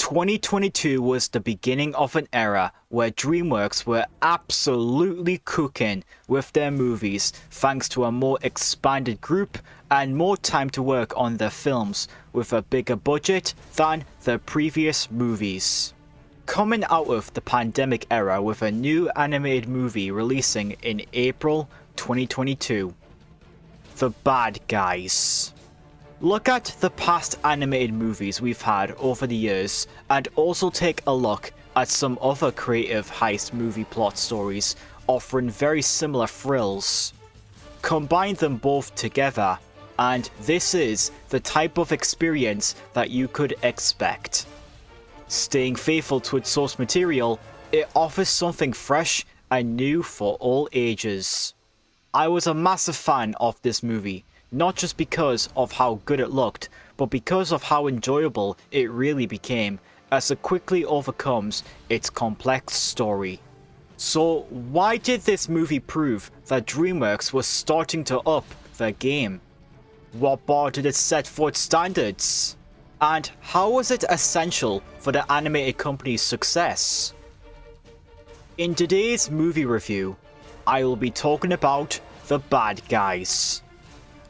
2022 was the beginning of an era where DreamWorks were absolutely cooking with their movies thanks to a more expanded group and more time to work on their films with a bigger budget than the previous movies. Coming out of the pandemic era with a new animated movie releasing in April 2022. The Bad Guys. Look at the past animated movies we've had over the years and also take a look at some other creative heist movie plot stories offering very similar thrills. Combine them both together and this is the type of experience that you could expect. Staying faithful to its source material, it offers something fresh and new for all ages. I was a massive fan of this movie. Not just because of how good it looked, but because of how enjoyable it really became, as it quickly overcomes its complex story. So why did this movie prove that DreamWorks was starting to up their game? What bar did it set for its standards? And how was it essential for the animated company's success? In today's movie review, I will be talking about The Bad Guys.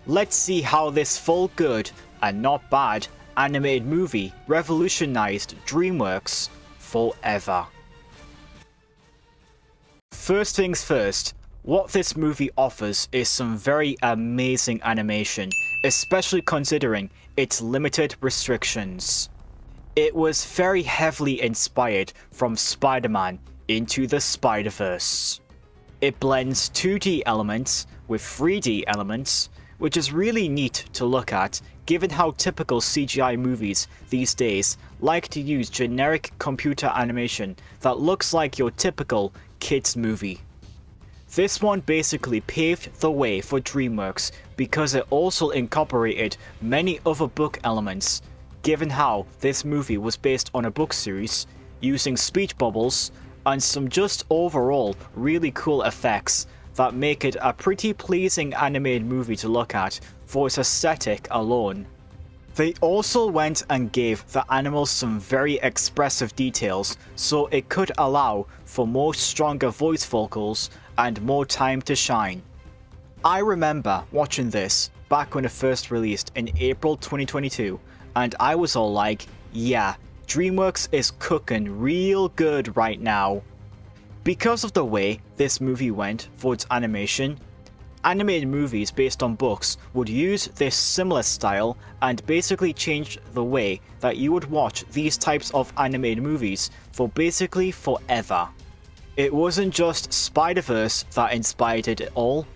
Let's see how this full good and not bad animated movie revolutionized DreamWorks forever. First things first, what this movie offers is some very amazing animation, especially considering its limited restrictions. It was very heavily inspired from Spider-Man into the Spider-Verse. It blends 2D elements with 3D elements, which is really neat to look at given how typical CGI movies these days like to use generic computer animation that looks like your typical kids movie. This one basically paved the way for DreamWorks because it also incorporated many other book elements, given how this movie was based on a book series, using speech bubbles and some just overall really cool effects that make it a pretty pleasing animated movie to look at for its aesthetic alone. They also went and gave the animals some very expressive details so it could allow for more stronger voice vocals and more time to shine. I remember watching this back when it first released in April 2022 and I was all like, yeah, DreamWorks is cooking real good right now. Because of the way this movie went for its animation, animated movies based on books would use this similar style and basically change the way that you would watch these types of animated movies for basically forever. It wasn't just Spider-Verse that inspired it all,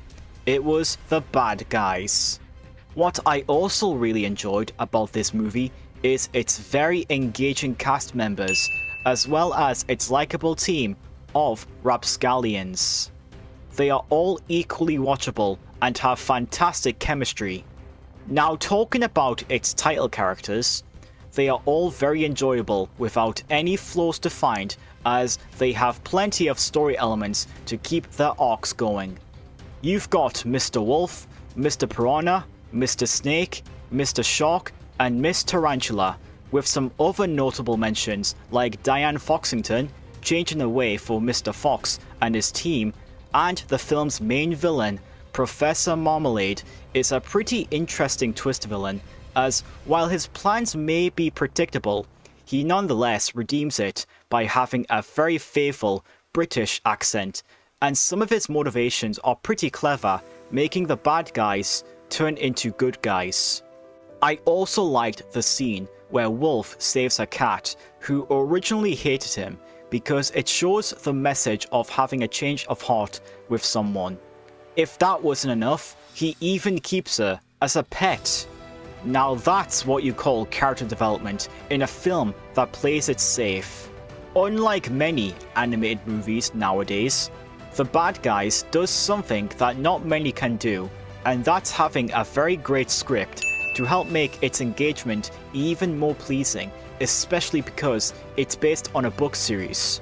it was The Bad Guys. What I also really enjoyed about this movie is its very engaging cast members, as well as its likable team of rapscallions. They are all equally watchable and have fantastic chemistry. Now talking about its title characters, they are all very enjoyable without any flaws to find as they have plenty of story elements to keep their arcs going. You've got Mr. Wolf, Mr. Piranha, Mr. Snake, Mr. Shark and Miss Tarantula, with some other notable mentions like Diane Foxington changing the way for Mr. Fox and his team, and the film's main villain, Professor Marmalade, is a pretty interesting twist villain, as while his plans may be predictable, he nonetheless redeems it by having a very faithful British accent, and some of his motivations are pretty clever, making the bad guys turn into good guys. I also liked the scene where Wolf saves a cat who originally hated him because it shows the message of having a change of heart with someone. If that wasn't enough, he even keeps her as a pet. Now that's what you call character development in a film that plays it safe. Unlike many animated movies nowadays, The Bad Guys does something that not many can do, and that's having a very great script to help make its engagement even more pleasing, especially because it's based on a book series.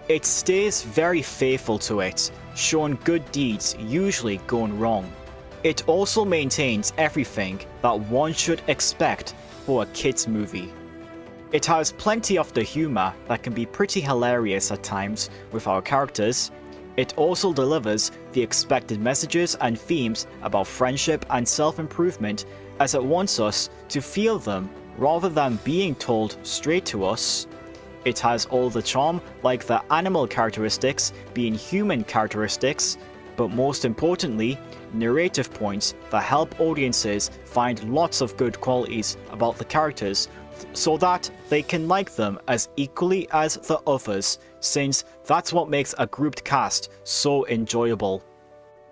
It stays very faithful to it, showing good deeds usually going wrong. It also maintains everything that one should expect for a kids movie. It has plenty of the humor that can be pretty hilarious at times with our characters. It also delivers the expected messages and themes about friendship and self-improvement, as it wants us to feel them rather than being told straight to us. It has all the charm, like the animal characteristics being human characteristics, but most importantly, narrative points that help audiences find lots of good qualities about the characters so that they can like them as equally as the others, since that's what makes a grouped cast so enjoyable.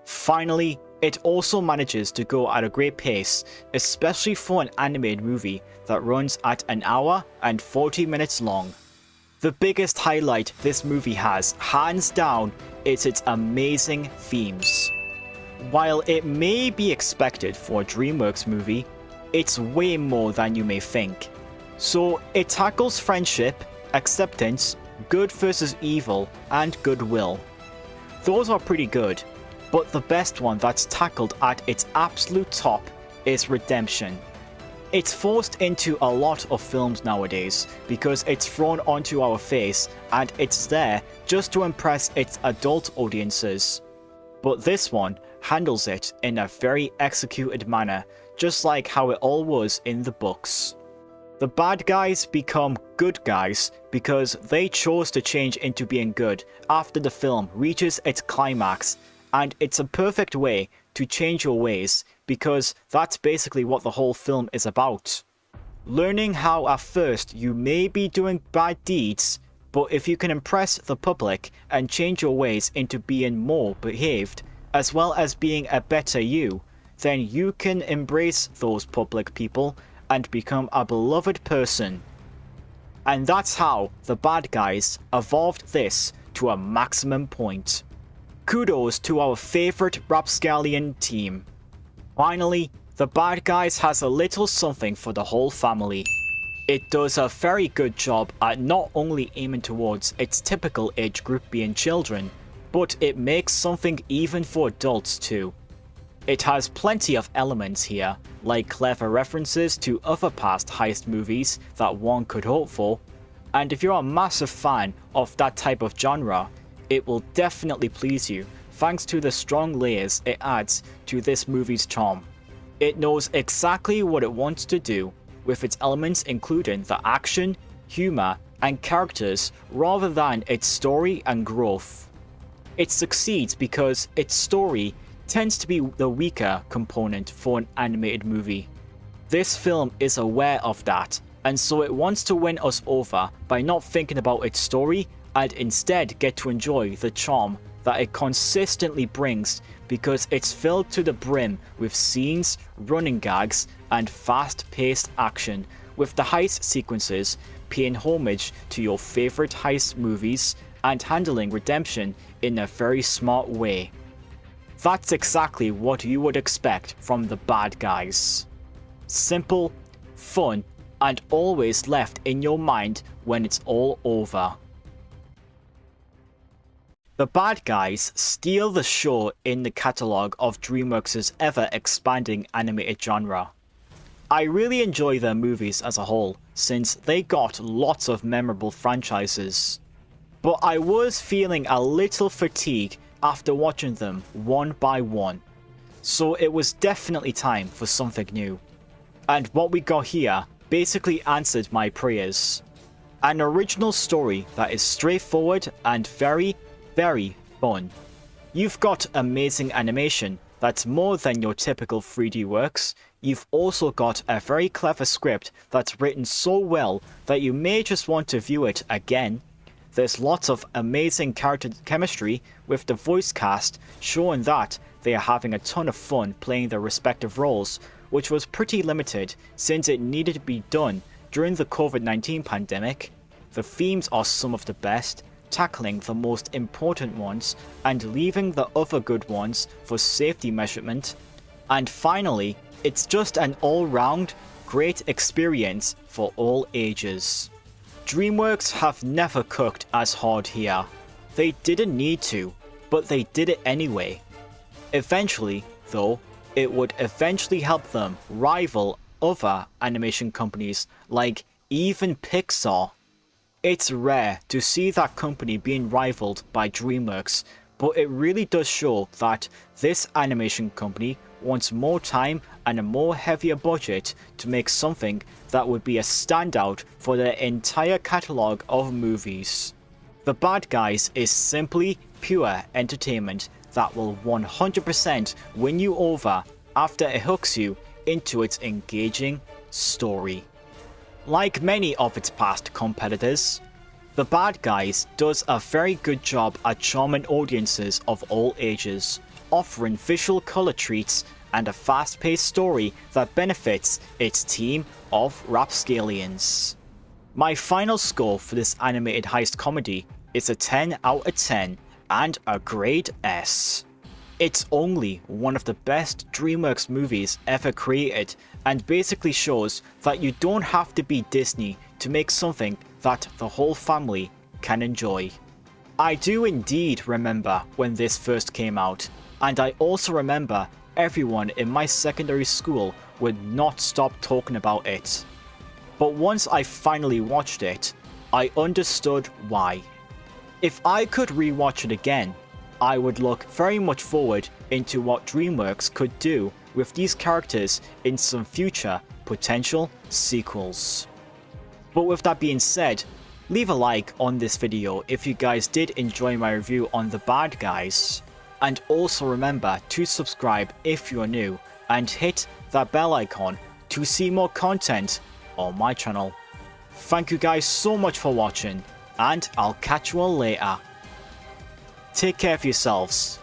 Finally, it also manages to go at a great pace, especially for an animated movie that runs at an hour and 40 minutes long. The biggest highlight this movie has, hands down, is its amazing themes. While it may be expected for a DreamWorks movie, it's way more than you may think. So it tackles friendship, acceptance, good versus evil, and goodwill. Those are pretty good, but the best one that's tackled at its absolute top is redemption. It's forced into a lot of films nowadays because it's thrown onto our face and it's there just to impress its adult audiences. But this one handles it in a very executed manner, just like how it all was in the books. The bad guys become good guys because they chose to change into being good after the film reaches its climax, and it's a perfect way to change your ways because that's basically what the whole film is about. Learning how at first you may be doing bad deeds, but if you can impress the public and change your ways into being more behaved, as well as being a better you, then you can embrace those public people and become a beloved person. And that's how the bad guys evolved this to a maximum point. Kudos to our favourite rapscallion team. Finally, the bad guys has a little something for the whole family. It does a very good job at not only aiming towards its typical age group being children, but it makes something even for adults too. It has plenty of elements here, like clever references to other past heist movies that one could hope for, and if you're a massive fan of that type of genre, it will definitely please you thanks to the strong layers it adds to this movie's charm. It knows exactly what it wants to do, with its elements including the action, humor, and characters rather than its story and growth. It succeeds because its story tends to be the weaker component for an animated movie. This film is aware of that, and so it wants to win us over by not thinking about its story and instead get to enjoy the charm that it consistently brings because it's filled to the brim with scenes, running gags, and fast-paced action, with the heist sequences paying homage to your favorite heist movies and handling redemption in a very smart way. That's exactly what you would expect from the bad guys. Simple, fun, and always left in your mind when it's all over. The bad guys steal the show in the catalogue of DreamWorks' ever-expanding animated genre. I really enjoy their movies as a whole, since they got lots of memorable franchises. But I was feeling a little fatigue after watching them one by one, so it was definitely time for something new. And what we got here basically answered my prayers. An original story that is straightforward and very fun. You've got amazing animation that's more than your typical 3D works. You've also got a very clever script that's written so well that you may just want to view it again. There's lots of amazing character chemistry with the voice cast showing that they are having a ton of fun playing their respective roles, which was pretty limited since it needed to be done during the COVID-19 pandemic. The themes are some of the best, tackling the most important ones and leaving the other good ones for safety measurement. And finally, it's just an all-round great experience for all ages. DreamWorks have never cooked as hard here. They didn't need to, but they did it anyway. Eventually, though, it would eventually help them rival other animation companies like even Pixar. It's rare to see that company being rivaled by DreamWorks, but it really does show that this animation company wants more time and a more heavier budget to make something that would be a standout for their entire catalogue of movies. The Bad Guys is simply pure entertainment that will 100% win you over after it hooks you into its engaging story. Like many of its past competitors, The Bad Guys does a very good job at charming audiences of all ages, offering visual color treats and a fast-paced story that benefits its team of rapscallions. My final score for this animated heist comedy is a 10 out of 10 and a grade S. It's only one of the best DreamWorks movies ever created and basically shows that you don't have to be Disney to make something that the whole family can enjoy. I do indeed remember when this first came out, and I also remember everyone in my secondary school would not stop talking about it. But once I finally watched it, I understood why. If I could rewatch it again, I would look very much forward into what DreamWorks could do with these characters in some future potential sequels. But with that being said, leave a like on this video if you guys did enjoy my review on The Bad Guys. And also remember to subscribe if you're new and hit that bell icon to see more content on my channel. Thank you guys so much for watching, and I'll catch you all later. Take care of yourselves.